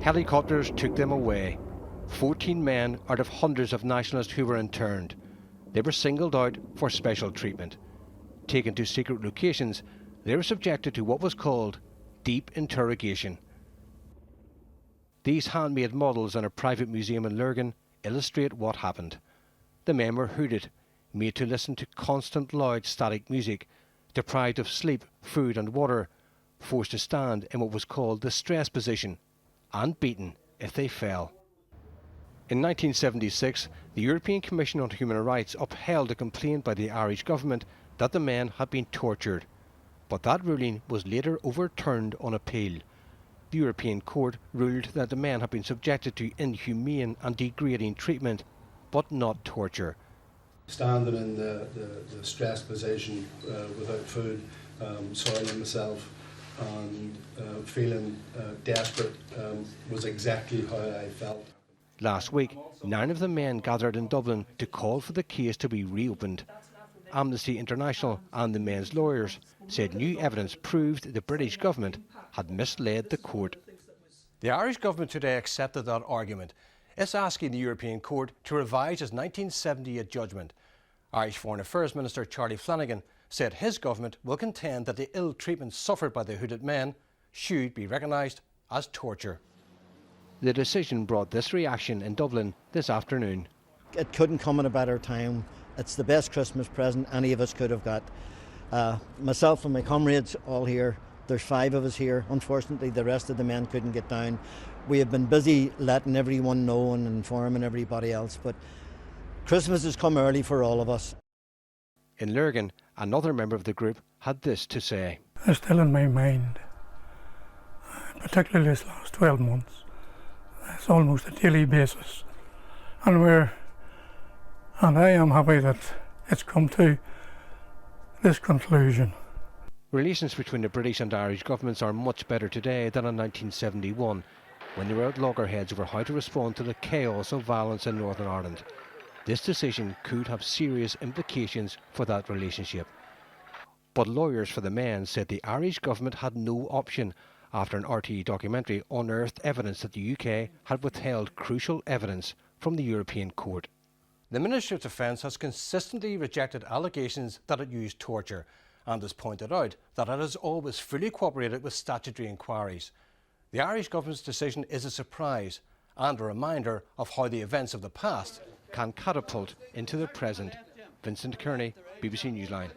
Helicopters took them away. 14 men out of hundreds of nationalists who were interned. They were singled out for special treatment. Taken to secret locations, they were subjected to what was called deep interrogation. These handmade models in a private museum in Lurgan illustrate what happened. The men were hooted, made to listen to constant loud static music, deprived of sleep, food and water, forced to stand in what was called the stress position, and beaten if they fell. In 1976, the European Commission on Human Rights upheld a complaint by the Irish government that the men had been tortured, but that ruling was later overturned on appeal. The European Court ruled that the men had been subjected to inhumane and degrading treatment, but not torture. Standing in the stress position without food, soiling myself and feeling desperate was exactly how I felt. Last week, 9 of the men gathered in Dublin to call for the case to be reopened. Amnesty International and the men's lawyers said new evidence proved the British government had misled the court. The Irish government today accepted that argument. It's asking the European Court to revise its 1978 judgment. Irish Foreign Affairs Minister Charlie Flanagan said his government will contend that the ill treatment suffered by the hooded men should be recognised as torture. The decision brought this reaction in Dublin this afternoon. It couldn't come at a better time. It's the best Christmas present any of us could have got. Myself and my comrades all here. There's 5 of us here. Unfortunately, the rest of the men couldn't get down. We have been busy letting everyone know and informing everybody else, but Christmas has come early for all of us. In Lurgan, another member of the group had this to say. It's still in my mind, particularly this last 12 months. It's almost a daily basis, and I am happy that it's come to this conclusion. Relations between the British and Irish governments are much better today than in 1971, when they were at loggerheads over how to respond to the chaos of violence in Northern Ireland. This decision could have serious implications for that relationship. But lawyers for the men said the Irish government had no option after an RTE documentary unearthed evidence that the UK had withheld crucial evidence from the European Court. The Ministry of Defence has consistently rejected allegations that it used torture and has pointed out that it has always fully cooperated with statutory inquiries. The Irish government's decision is a surprise and a reminder of how the events of the past can catapult into the present. Vincent Kearney, BBC Newsline.